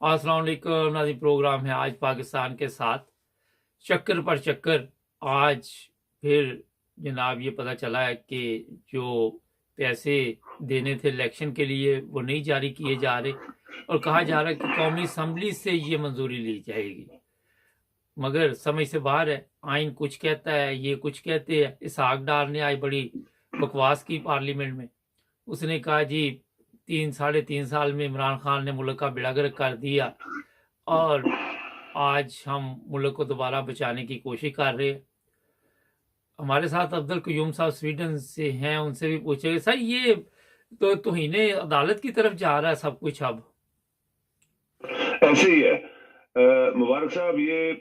अस्सलाम वालेकुम नाज़रीन। प्रोग्राम है आज पाकिस्तान के साथ चक्कर पर चक्कर। आज फिर जनाब ये पता चला है कि जो पैसे देने थे इलेक्शन के लिए वो नहीं जारी किए जा रहे और कहा जा रहा है कि कौमी असम्बली से ये मंजूरी ली जाएगी, मगर समझ से बाहर है। आइन कुछ कहता है, ये कुछ कहते हैं। इसहाक डार ने आज बड़ी बकवास की पार्लियामेंट में। उसने कहा जी 3 साढ़े 3 साल में इमरान खान ने मुल्क का बेड़ा गर्क कर दिया और आज हम मुल्क को दोबारा बचाने की कोशिश कर रहे हैं। हमारे साथ अब्दुल कयूम साहब स्वीडन से हैं, उनसे भी पूछेंगे। सर ये तो तौहीने अदालत की तरफ जा रहा है सब कुछ अब। ऐसे ही है मुबारक साहब, ये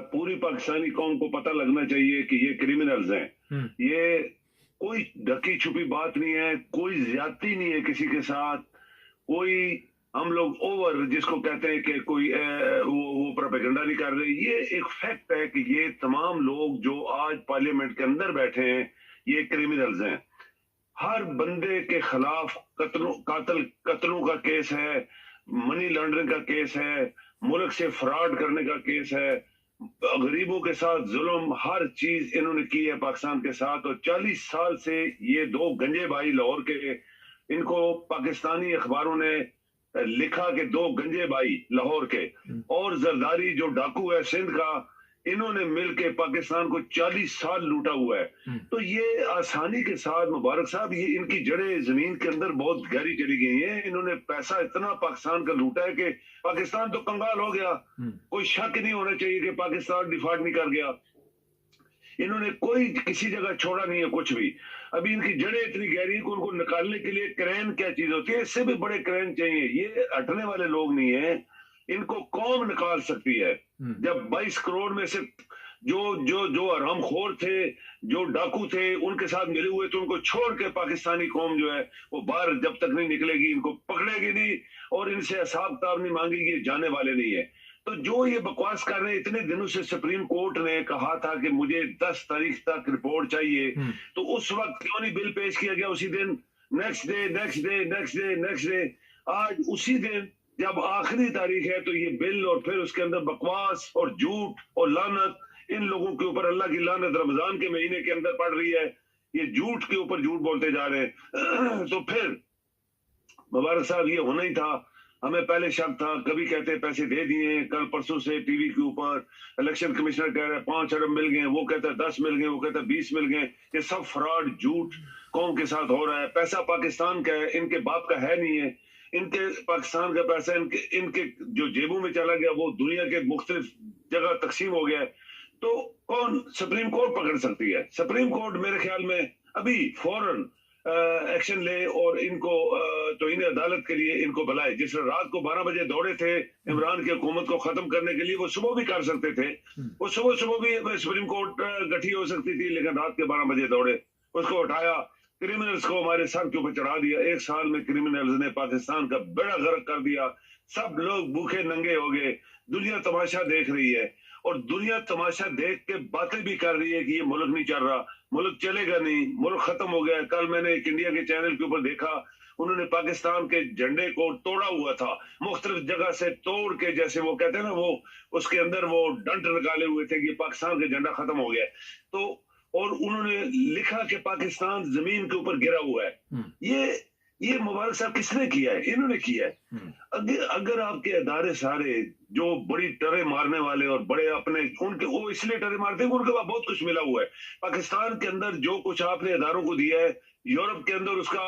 पूरी पाकिस्तानी कौम को पता लगना चाहिए कि ये क्रिमिनल्स हैं। ये कोई ढकी छुपी बात नहीं है, कोई ज्यादती नहीं है किसी के साथ। कोई हम लोग ओवर जिसको कहते हैं कि कोई वो प्रोपेगेंडा नहीं कर रहे। ये एक फैक्ट है कि ये तमाम लोग जो आज पार्लियामेंट के अंदर बैठे हैं ये क्रिमिनल्स हैं। हर बंदे के खिलाफ कत्लों का केस है, मनी लॉन्ड्रिंग का केस है, मुल्क से फ्रॉड करने का केस है, गरीबों के साथ जुल्म, हर चीज इन्होंने की है पाकिस्तान के साथ। और 40 साल से ये दो गंजे भाई लाहौर के, इनको पाकिस्तानी अखबारों ने लिखा कि दो गंजे भाई लाहौर के और जरदारी जो डाकू है सिंध का, इन्होंने मिलके पाकिस्तान को 40 साल लूटा हुआ है। तो ये आसानी के साथ मुबारक साहब, ये इनकी जड़ें जमीन के अंदर बहुत गहरी चली गई हैं। इन्होंने पैसा इतना पाकिस्तान का लूटा है कि पाकिस्तान तो कंगाल हो गया। कोई शक नहीं होना चाहिए कि पाकिस्तान डिफॉल्ट नहीं कर गया। इन्होंने कोई किसी जगह छोड़ा नहीं है कुछ भी। अभी इनकी जड़ें इतनी गहरी है कि उनको निकालने के लिए क्रेन क्या चीज होती है, इससे भी बड़े क्रेन चाहिए। ये हटने वाले लोग नहीं है, इनको कौम निकाल सकती है। जब 22 करोड़ में से जो जो जो हरामखोर थे, जो डाकू थे, उनके साथ मिले हुए तो उनको छोड़ के पाकिस्तानी कौम जो है वो बाहर जब तक नहीं निकलेगी, इनको पकड़ेगी नहीं और इनसे हिसाब किताब नहीं मांगेगी, ये जाने वाले नहीं है। तो जो ये बकवास कर रहे हैं, इतने दिनों से सुप्रीम कोर्ट ने कहा था कि मुझे 10 तारीख तक रिपोर्ट चाहिए, तो उस वक्त क्यों नहीं बिल पेश किया गया उसी दिन? नेक्स्ट डे आज उसी दिन जब आखिरी तारीख है तो ये बिल और फिर उसके अंदर बकवास और झूठ और लानत। इन लोगों के ऊपर अल्लाह की लानत रमजान के महीने के अंदर पड़ रही है। ये झूठ के ऊपर झूठ बोलते जा रहे हैं। तो फिर मुबारक साहब, ये होना ही था। हमें पहले शक था, कभी कहते पैसे दे दिए, कल परसों से टीवी के ऊपर इलेक्शन कमिश्नर कह रहे हैं 5 अरब मिल गए, वो कहता है 10 मिल गए, वो कहता है 20 मिल गए। ये सब फ्रॉड झूठ कौम के साथ हो रहा है। पैसा पाकिस्तान का है, इनके बाप का है नहीं है। इनके पाकिस्तान का पैसा इनके जो जेबों में चला गया वो दुनिया के मुख्तलिफ जगह तकसीम हो गया है। तो कौन सुप्रीम कोर्ट पकड़ सकती है? सुप्रीम कोर्ट मेरे ख्याल में अभी फौरन एक्शन ले और इनको तो इन्हें अदालत के लिए इनको बुलाए। जिस रात को 12 बजे दौड़े थे इमरान की हुकूमत को खत्म करने के लिए, वो सुबह भी कर सकते थे। वो सुबह भी सुप्रीम कोर्ट गठी हो सकती थी, लेकिन रात के 12 बजे दौड़े, उसको उठाया, क्रिमिनल्स को हमारे सर के ऊपर चढ़ा दिया। 1 साल में क्रिमिनल्स ने पाकिस्तान का बेड़ा गर्क कर दिया। सब लोग भूखे नंगे हो गए। दुनिया तमाशा देख रही है और दुनिया तमाशा देख के बातें भी कर रही है कि ये मुल्क नहीं चल रहा, मुल्क चलेगा नहीं, मुल्क खत्म हो गया। कल मैंने एक इंडिया के चैनल के ऊपर देखा, उन्होंने पाकिस्तान के झंडे को तोड़ा हुआ था, मुख्तलिफ जगह से तोड़ के, जैसे वो कहते हैं ना, वो उसके अंदर वो डंट निकाले हुए थे कि पाकिस्तान का झंडा खत्म हो गया। तो और उन्होंने लिखा कि पाकिस्तान जमीन के ऊपर गिरा हुआ है। ये मुबारक साहब किसने किया है? इन्होंने किया है। अगर आपके अदारे सारे जो बड़ी टरे मारने वाले और बड़े अपने उनके, वो इसलिए टरे मारते हैं उनके पास बहुत कुछ मिला हुआ है। पाकिस्तान के अंदर जो कुछ आपने अदारों को दिया है, यूरोप के अंदर उसका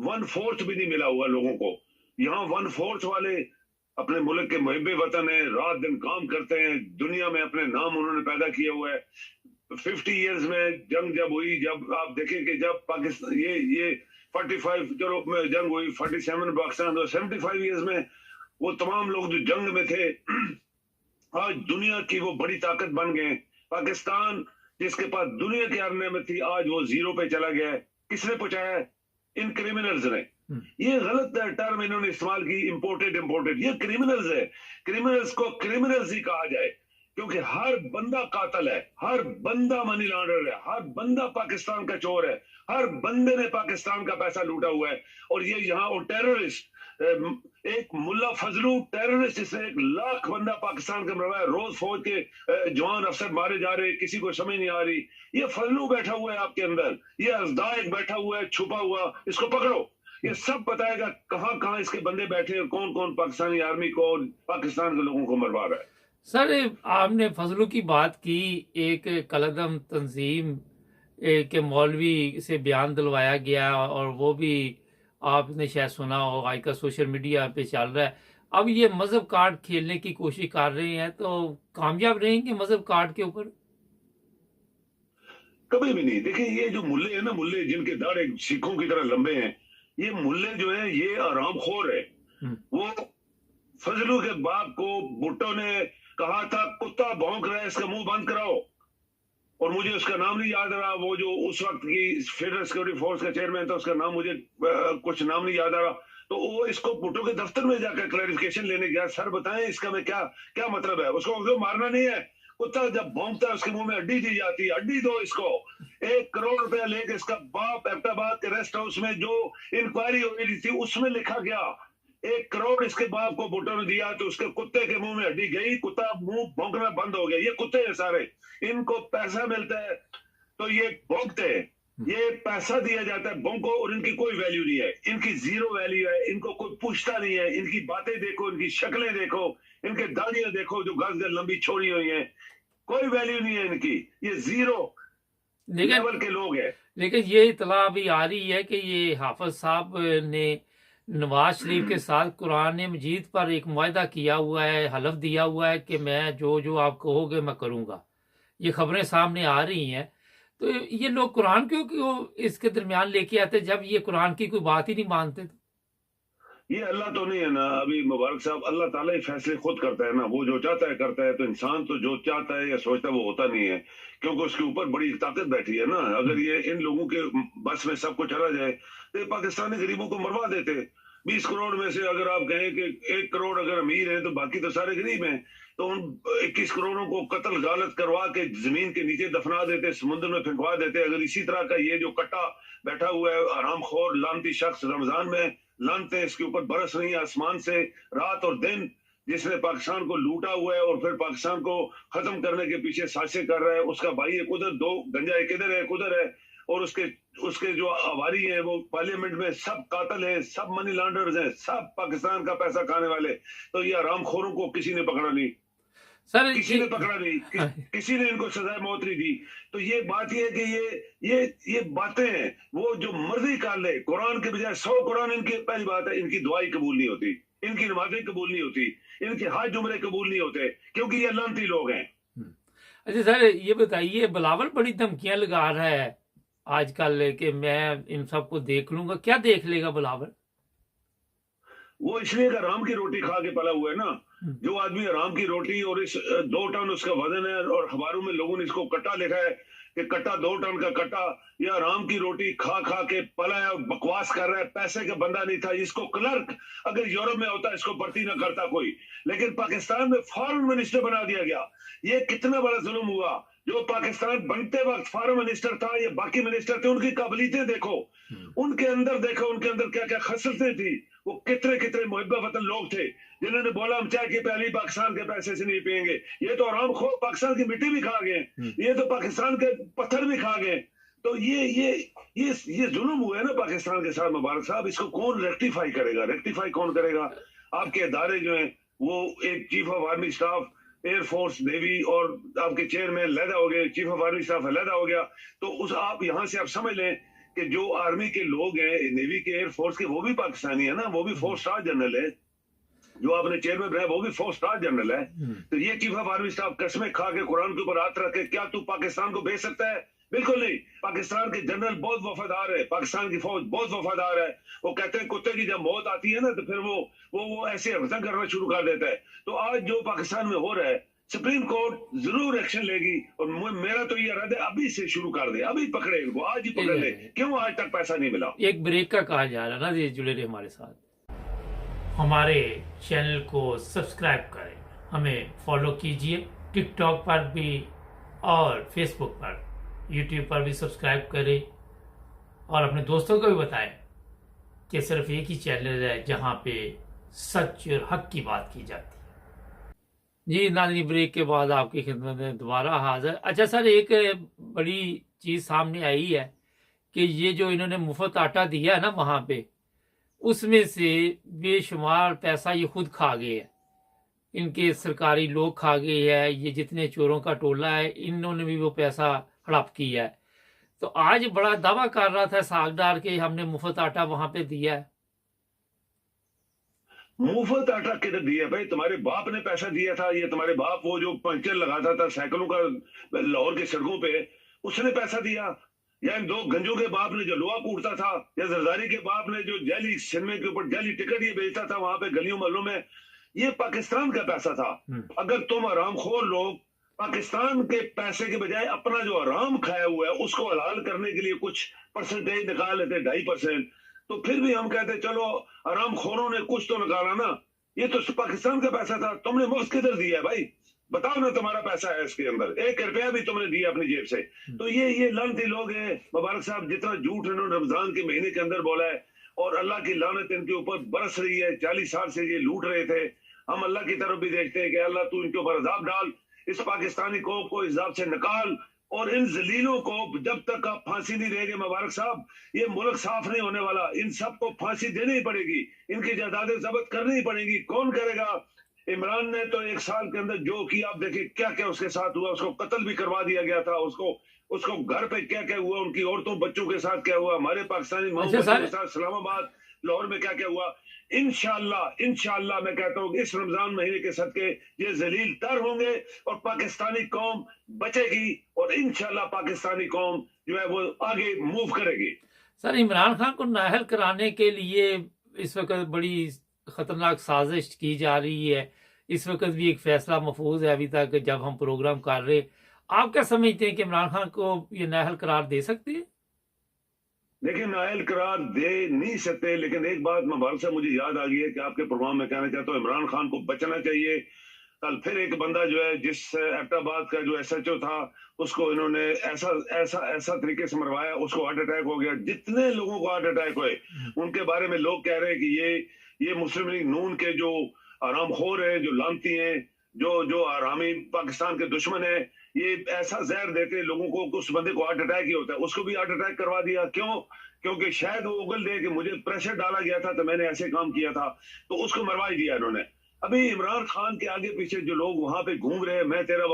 1/4 भी नहीं मिला हुआ लोगों को। यहाँ 1/4 वाले अपने मुल्क के मुहिब्बे वतन है, रात दिन काम करते हैं, दुनिया में अपने नाम उन्होंने पैदा किया हुआ है। 50 ईयर्स में जंग जब हुई, जब आप देखें कि जब पाकिस्तान ये 45 यूरोप में जंग हुई, 47 पाकिस्तान, तो 75 ईयर्स में वो तमाम लोग जो जंग में थे आज दुनिया की वो बड़ी ताकत बन गए। पाकिस्तान जिसके पास दुनिया की हर नेमत थी, आज वो जीरो पे चला गया है। किसने पहुंचाया है? इन क्रिमिनल्स ने। ये गलत टर्म इन्होंने इस्तेमाल की, इंपोर्टेड। ये क्रिमिनल्स है। क्रिमिनल्स को क्रिमिनल्स ही कहा जाए, क्योंकि हर बंदा कातल है, हर बंदा मनी लॉन्डर है, हर बंदा पाकिस्तान का चोर है, हर बंदे ने पाकिस्तान का पैसा लूटा हुआ है। और ये यहाँ और टेररिस्ट एक मुल्ला फजलू टेररिस्ट, जिसने 1 लाख बंदा पाकिस्तान का मरवाया, रोज फौज के जवान अफसर मारे जा रहे, किसी को समझ नहीं आ रही। ये फजलू बैठा हुआ है आपके अंदर, ये अज़दाइक बैठा हुआ है छुपा हुआ, इसको पकड़ो। ये सब बताएगा कहां कहां इसके बंदे बैठे हैं, कौन कौन पाकिस्तानी आर्मी को और पाकिस्तान के लोगों को मरवा रहा है। सर, आपने फजलू की बात की, एक कलदम तंजीम के मौलवी से बयान दिलवाया गया और वो भी आपने शायद सुना हो, आजकल सोशल मीडिया पे चल रहा है। अब ये मजहब कार्ड खेलने की कोशिश कर रहे हैं, तो कामयाब रहेंगे मजहब कार्ड के ऊपर? कभी भी नहीं। देखिए, ये जो मुल्ले हैं ना, मुल्ले जिनके दाढ़े सिखों की तरह लंबे हैं, ये मुल्ले जो है ये आरामखोर है। वो फजलू के बाप को भुट्टो ने कहा था कुत्ता भौंक रहा है, इसका मुंह बंद कराओ, और मुझे उसका नाम नहीं याद रहा, वो जो उस वक्त की फेडरल सिक्योरिटी फोर्स का चेयरमैन था, उसका नाम मुझे कुछ नाम नहीं याद आ रहा। तो वो इसको भुट्टो के दफ्तर में जाकर क्लैरिफिकेशन लेने गया, सर बताएं इसका मैं क्या क्या मतलब है। उसको मारना नहीं है, कुत्ता जब भौंकता है उसके मुंह में हड्डी दी जाती है, हड्डी दो इसको। 1 करोड़ रुपया लेके इसका बाप एबटाबाद के रेस्ट हाउस में जो इंक्वायरी हो रही थी उसमें लिखा गया 1 करोड़ इसके बाप को भुट्टो ने दिया, तो उसके कुत्ते के मुंह में हड्डी गई, कुत्ता मुंह भौंकना बंद हो गया। ये कुत्ते हैं सारे, इनको पैसा मिलता है तो ये भौंकते हैं, ये पैसा दिया जाता है भौंको, और इनकी कोई वैल्यू नहीं है, इनकी जीरो वैल्यू है, इनको कोई पूछता नहीं है। इनकी बातें देखो, इनकी शक्लें देखो, इनके दाढ़ियां देखो जो गज गज लंबी छोड़ी हुई है, कोई वैल्यू नहीं है इनकी, ये जीरो लेवल के लोग हैं। लेकिन ये इतला अभी आ रही है कि ये हाफिज साहब ने नवाज शरीफ के साथ कुरान मजीद पर एक मुआहदा किया हुआ है, हलफ दिया हुआ है कि मैं जो जो आप कहोगे मैं करूंगा। ये खबरें सामने आ रही हैं, तो ये लोग कुरान क्यों इसके दरमियान लेके आते जब ये कुरान की कोई बात ही नहीं मानते? तो ये अल्लाह तो नहीं है ना। अभी मुबारक साहब, अल्लाह ताला ही फैसले खुद करता है ना, वो जो चाहता है करता है। तो इंसान तो जो चाहता है या सोचता है वो होता नहीं है, क्योंकि उसके ऊपर बड़ी ताकत बैठी है ना। अगर ये इन लोगों के बस में सब कुछ चला जाए तो ये पाकिस्तानी गरीबों को मरवा देते। 20 करोड़ में से अगर आप कहें कि 1 करोड़ अगर अमीर है तो बाकी तो सारे गरीब हैं, तो उन 21 करोड़ों को कत्ल गालत करवा के जमीन के नीचे दफना देते, समुद्र में फेंकवा देते। अगर इसी तरह का ये जो कट्टा बैठा हुआ है आरामखोर लानती शख्स रमजान में लानते इसके ऊपर बरस रही है आसमान से रात और दिन, जिसने पाकिस्तान को लूटा हुआ है और फिर पाकिस्तान को खत्म करने के पीछे साजिशें कर रहा है। उसका भाई एक उधर, 2 गंजा एक इधर है एक उधर है, और उसके जो आवारी हैं वो पार्लियामेंट में सब कातिल हैं, सब मनी लॉन्डर्स हैं, सब पाकिस्तान का पैसा खाने वाले। तो ये आरामखोरों को किसी ने पकड़ा नहीं सर, किसी ने पकड़ा नहीं, किसी ने इनको सजाए मौत नहीं दी। तो ये बात ये है कि ये बातें हैं, वो जो मर्जी कर ले, कुरान के बजाय 100 कुरान इनकी, पहली बात है इनकी दुआई कबूल नहीं होती, इनकी नमाजें कबूल नहीं होती, इनके हज उम्रे कबूल नहीं होते, क्योंकि ये लानती लोग हैं। अच्छा सर, ये बताइए, बिलावल बड़ी धमकियां लगा रहा है आजकल कि मैं इन सबको देख लूंगा। क्या देख लेगा बिलावल? वो इसलिए का राम की रोटी खा के पला हुआ है ना। जो आदमी राम की रोटी और इस 2 टन उसका वजन है, और अखबारों में लोगों ने इसको कट्टा लिखा है कि कट्टा 2 टन का कट्टा, या राम की रोटी खा खा के पला है, बकवास कर रहा है, पैसे का बंदा नहीं था। इसको क्लर्क अगर यूरोप में होता इसको भर्ती ना करता कोई, लेकिन पाकिस्तान में फॉरेन मिनिस्टर बना दिया गया। ये कितना बड़ा जुल्म हुआ। जो पाकिस्तान बनते वक्त फॉरेन मिनिस्टर था, ये बाकी मिनिस्टर थे, उनकी काबिलियतें देखो, उनके अंदर देखो, उनके अंदर क्या क्या खसलतें थी। वो कितने कितने मुहब्बा वतन लोग थे जिन्होंने बोला हम चाय की प्याली पाकिस्तान के पैसे से नहीं पियेंगे। ये तो आराम खो पाकिस्तान की मिट्टी भी खा गए, ये तो पाकिस्तान के पत्थर भी खा गए। तो ये जुल्म हुआ है ना पाकिस्तान के साथ। मुबारक साहब, इसको कौन रेक्टिफाई करेगा? रेक्टिफाई कौन करेगा? आपके अदारे जो हैं वो एक chief of army staff, air force, navy, और आपके चेयरमैन लहदा हो गए, चीफ ऑफ आर्मी स्टाफ लहदा हो गया। तो उस आप यहां से आप समझ लें कि जो आर्मी के लोग हैं, नेवी के, एयरफोर्स के, वो भी पाकिस्तानी है ना, वो भी 4 स्टार जनरल है। जो आपने चेयरमैन बनाया वो भी 4 स्टार जनरल है। तो ये चीफ ऑफ आर्मी स्टाफ कसमें खा के कुरान के ऊपर हाथ रख के क्या तू पाकिस्तान को भेज सकता है? बिल्कुल नहीं। पाकिस्तान के जनरल बहुत वफादार है, पाकिस्तान की फौज बहुत वफादार है। वो कहते हैं कुत्ते की जब मौत आती है ना तो फिर वो ऐसे हरकतें करना शुरू कर देता है। तो आज जो पाकिस्तान में हो रहा है, सुप्रीम कोर्ट जरूर एक्शन लेगी, और मेरा तो ये इरादा है अभी से शुरू कर दे, अभी पकड़े इनको, आज ही पकड़ ले। क्यों आज तक पैसा नहीं मिला? एक ब्रेक का कहा जा रहा है ना, ये जुड़े रहे हमारे साथ। हमारे चैनल को सब्सक्राइब करें, हमें फॉलो कीजिए, टिकटॉक पर भी और फेसबुक पर, यूट्यूब पर भी सब्सक्राइब करें, और अपने दोस्तों को भी बताएं कि सिर्फ एक ही चैनल है जहां पे सच और हक की बात की जाती है। जी नाज़रीन, ब्रेक के बाद आपकी खिदमत में दोबारा हाजिर। अच्छा सर, एक बड़ी चीज़ सामने आई है कि ये जो इन्होंने मुफ्त आटा दिया है ना वहाँ पे, उसमें से बेशुमार पैसा ये खुद खा गए हैं। इनके सरकारी लोग खा गए हैं, ये जितने चोरों का टोला है इन्होंने भी वो पैसा हड़प किया है। तो आज बड़ा दावा कर रहा था सागदार के हमने मुफ्त आटा वहां पे दिया है। मुफ्त आटा किधर दिया भाई? तुम्हारे बाप ने पैसा दिया था। ये तुम्हारे बाप वो जो पंचर लगाता था साइकिलों का लाहौर की सड़कों पे, उसने पैसा दिया? या इन दो गंजों के बाप ने जो लोहा कूटता था, या जरदारी के बाप ने जो जाली सिनेमा के ऊपर जाली टिकट ये बेचता था वहां पे गलियों महलों में, ये पाकिस्तान का पैसा था। अगर तुम हरामखोर लोग पाकिस्तान के पैसे के बजाय अपना जो हराम खाया हुआ है उसको हलाल करने के लिए कुछ परसेंटेज निकाल लेते, 2.5%, तो फिर भी हम कहते चलो हरामखोरों ने कुछ तो निकाला ना। ये तो पाकिस्तान का पैसा था, तुमने मुफ्त किधर दिया है भाई? बताओ ना, तुम्हारा पैसा है इसके अंदर, 1 रुपया भी तुमने दिया अपनी जेब से? तो ये लानती लोग हैं। मुबारक साहब, जितना झूठ इन्होंने रमजान के महीने के अंदर बोला है और अल्लाह की लानत इनके ऊपर बरस रही है। 40 साल से ये लूट रहे थे। हम अल्लाह की तरफ भी देखते हैं कि अल्लाह तू इनके ऊपर अजाब डाल, इस पाकिस्तानी कौम को इस अजाब से निकाल, और इन जलीलों को जब तक आप फांसी नहीं देंगे मुबारक साहब, ये मुल्क साफ नहीं होने वाला। इन सबको फांसी देनी ही पड़ेगी, इनकी जायदादें जब्त करनी ही पड़ेगी। कौन करेगा? इमरान ने तो 1 साल के अंदर जो किया, आप देखिए क्या क्या उसके साथ हुआ। उसको कत्ल भी करवा दिया गया था, उसको घर पे क्या क्या हुआ, उनकी औरतों बच्चों के साथ क्या हुआ, हमारे पाकिस्तानी माओ बच्चों के साथ इस्लामाबाद लाहौर में क्या क्या हुआ। इंशाअल्लाह मैं कहता हूँ इस रमजान महीने के सदके ये जलील तर होंगे और पाकिस्तानी कौम बचेगी, और इंशाअल्लाह पाकिस्तानी कौम जो है वो आगे मूव करेगी। सर, इमरान खान को नाअहल कराने के लिए इस वक्त बड़ी खतरनाक साजिश की जा रही है। इस वक्त भी एक फैसला महफूज है अभी तक जब हम प्रोग्राम कर रहे। आप क्या समझते हैं कि इमरान खान को ये नाअहल करार दे सकते हैं? देखिए, नाअहल करार दे नहीं सकते, लेकिन एक बात मुबारक साहब मुझे याद आ गई है कि आपके प्रोग्राम में कहना चाहता हूँ, इमरान खान को बचना चाहिए। कल फिर एक बंदा जो है, जिस एबटाबाद का जो SHO था, उसको इन्होंने ऐसा तरीके से मरवाया, उसको हार्ट अटैक हो गया। जितने लोगों को हार्ट अटैक हुए उनके बारे में लोग कह रहे हैं कि ये मुस्लिम लीग नून के जो आरामखोर हैं, जो लानती हैं, जो आरामी पाकिस्तान के दुश्मन है, ये ऐसा जहर देते लोगों को कि उस बंदे को हार्ट अटैक ही होता है। उसको भी हार्ट अटैक करवा दिया। क्यों? क्योंकि शायद वो उगल दे कि मुझे प्रेशर डाला गया था तो मैंने ऐसे काम किया था, तो उसको मरवा ही दिया इन्होंने। अभी इमरान खान के आगे पीछे जो लोग वहां पे घूम रहे हैं, मैं तेरा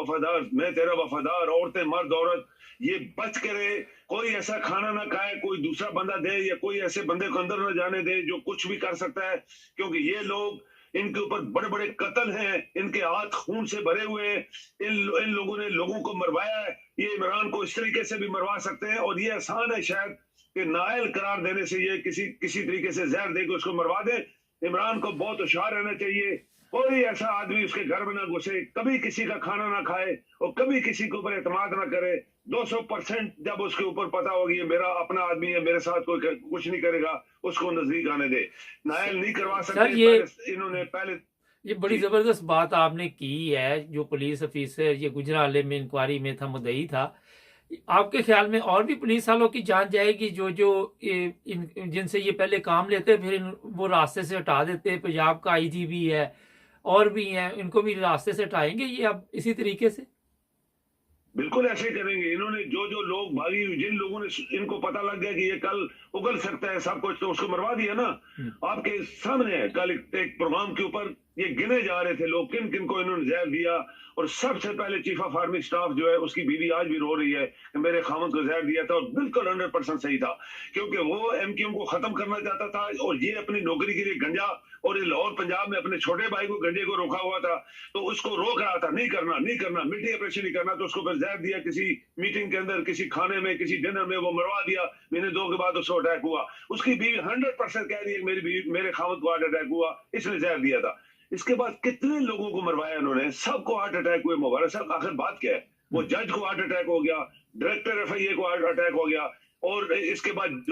वफादार, औरतें मर्द औरत, ये बच के रहे। कोई ऐसा खाना ना खाए, कोई दूसरा बंदा दे, या कोई ऐसे बंदे को अंदर ना जाने दे जो कुछ भी कर सकता है, क्योंकि ये लोग, इनके ऊपर बड़े बड़े कत्ल हैं, इनके हाथ खून से भरे हुए हैं। इन लोगों ने लोगों को मरवाया है। ये इमरान को इस तरीके से भी मरवा सकते हैं, और ये आसान है शायद कि नाअहल करार देने से ये किसी तरीके से जहर देकर उसको मरवा दे। इमरान को बहुत होशियार रहना चाहिए। कोई ऐसा आदमी उसके घर में ना घुसे, कभी किसी का खाना ना खाए, और कभी किसी के ऊपर एतमाद ना करे। 200% जब उसके ऊपर पता होगी ये मेरा अपना आदमी है, मेरे साथ कोई कुछ नहीं करेगा, उसको नजदीक आने दे। नाअहल नहीं करवा सकते। इन्होंने पहले ये बड़ी जबरदस्त बात आपने की है। जो पुलिस ऑफिसर ये गुजरावाले में इंक्वायरी में था, मुद्दई था, आपके ख्याल में और भी पुलिस वालों की जान जाएगी जो जिनसे ये पहले काम लेते फिर वो रास्ते से हटा देते? पंजाब का IGP है और भी हैं, इनको भी रास्ते से हटाएंगे ये अब इसी तरीके से? बिल्कुल ऐसे करेंगे। इन्होंने जो लोग भागी, जिन लोगों ने, इनको पता लग गया कि ये कल उगल सकता है सब कुछ, तो उसको मरवा दिया ना। आपके सामने है, कल एक प्रोग्राम के ऊपर ये गिने जा रहे थे लोग किन किन को इन्होंने जहर दिया। और सबसे पहले चीफ ऑफ आर्मी स्टाफ जो है, उसकी बीवी आज भी रो रही है कि मेरे खामद को जहर दिया था, और बिल्कुल 100% सही था, क्योंकि वो MQM को खत्म करना चाहता था, और ये अपनी नौकरी के लिए गंजा, और ये लाहौर पंजाब में अपने छोटे भाई को गंजे को रोका हुआ था, तो उसको रोक रहा था, नहीं करना मिलिट्री ऑपरेशन नहीं करना। तो उसको फिर जहर दिया किसी मीटिंग के अंदर, किसी खाने में, किसी डिनर में, वो मरवा दिया। महीने 2 के बाद उसको अटैक हुआ। उसकी बीवी 100% कह रही है मेरे खामद को हार्ट अटैक हुआ, इसने जहर दिया था। इसके बाद कितने लोगों को मरवाया इन्होंने, सबको हार्ट अटैक हुए। मुबारक साहब, आखिर बात क्या है? वो जज को हार्ट अटैक हो गया, डायरेक्टर FIA को हार्ट अटैक हो गया, और इसके बाद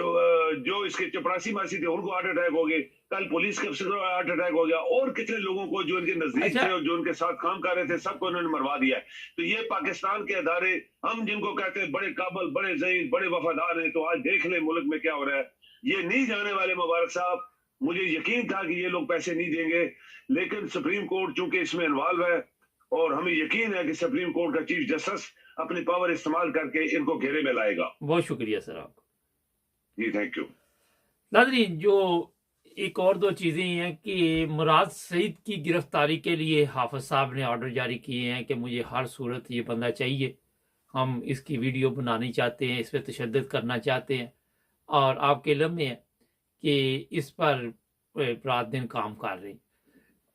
जो इसके चपरासी मासी थे उनको हार्ट अटैक हो गए। कल पुलिस के अफसर को हार्ट अटैक हो गया, और कितने लोगों को जो इनके नजदीक थे और जो उनके साथ काम कर रहे थे, सबको इन्होंने मरवा दिया है। तो ये पाकिस्तान के अदारे, हम जिनको कहते हैं बड़े काबल, बड़े ज़हीर, बड़े वफादार हैं, तो आज देख ले मुल्क में क्या हो रहा है। ये नहीं जाने वाले मुबारक साहब। मुझे यकीन था कि ये लोग पैसे नहीं देंगे, लेकिन सुप्रीम कोर्ट चूंकि इसमें इन्वॉल्व है और हमें यकीन है कि सुप्रीम कोर्ट का चीफ जस्टिस अपनी पावर इस्तेमाल करके इनको घेरे में लाएगा। बहुत शुक्रिया सर आपका जी, थैंक यू। नाज़रीन, जो एक और दो चीज़ें हैं कि मुराद सईद की गिरफ्तारी के लिए हाफिज साहब ने ऑर्डर जारी किए हैं कि मुझे हर सूरत ये बंदा चाहिए, हम इसकी वीडियो बनानी चाहते हैं, इस पर तशद्दुद करना चाहते हैं, और आपके इल्म में है कि इस पर रात दिन काम कर रहे हैं।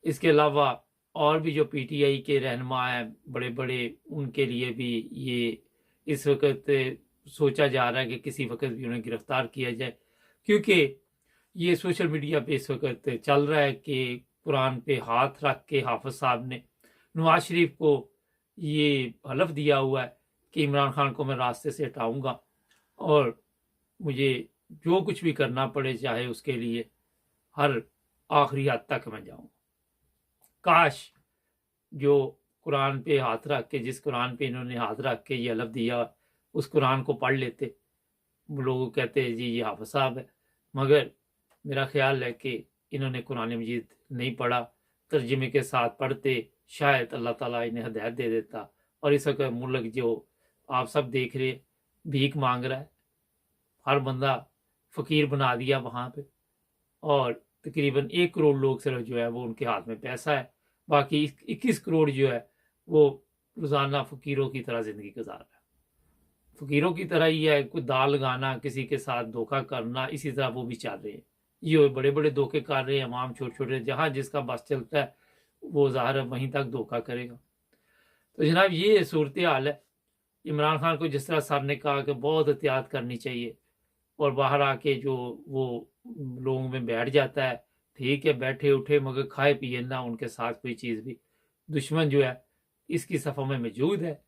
इसके अलावा और भी जो पीटीआई के रहनुमा हैं बड़े बड़े, उनके लिए भी ये इस वक्त सोचा जा रहा है कि किसी वक्त भी उन्हें गिरफ्तार किया जाए, क्योंकि ये सोशल मीडिया पे इस वक्त चल रहा है कि कुरान पे हाथ रख के हाफिज साहब ने नवाज शरीफ को ये हलफ दिया हुआ है कि इमरान खान को मैं रास्ते से हटाऊंगा और मुझे जो कुछ भी करना पड़े चाहे उसके लिए हर आखिरी हद तक मैं जाऊंगा। काश जो कुरान पे हाथ रख के, जिस कुरान पे इन्होंने हाथ रख के ये हलफ दिया, उस कुरान को पढ़ लेते। लोग कहते हैं जी ये हाफिज साहब है, मगर मेरा ख्याल है कि इन्होंने कुरान मजीद नहीं पढ़ा, तर्जुमे के साथ पढ़ते शायद अल्लाह ताला इन्हें हदायत दे देता। और इस वक्त मुल्क जो आप सब देख रहे भीख मांग रहा है, हर बंदा फ़कीर बना दिया वहाँ पे, और तकरीबन 1 करोड़ लोग सिर्फ जो है वो उनके हाथ में पैसा है, बाकी 21 करोड़ जो है वो रोज़ाना फ़कीरों की तरह ज़िंदगी गुजार रहा है। फ़कीरों की तरह ही है, कोई दाल लगाना, किसी के साथ धोखा करना, इसी तरह वो भी चल रहे हैं। ये बड़े बड़े धोखे कर रहे हैं, अवाम छोटे छोटे, जहाँ जिसका बस चलता है वो ज़ाहिर है वहीं तक धोखा करेगा। तो जनाब ये सूरत हाल है। इमरान खान को जिस तरह साहब ने कहा कि बहुत एहतियात करनी चाहिए, और बाहर आके जो वो लोगों में बैठ जाता है, ठीक है बैठे उठे, मगर खाए पिए ना, उनके साथ कोई चीज़ भी, दुश्मन जो है इसकी सफ़ों में मौजूद है,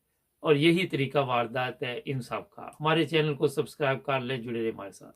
और यही तरीका वारदात है इन सब का। हमारे चैनल को सब्सक्राइब कर ले, जुड़े रहे हमारे साथ।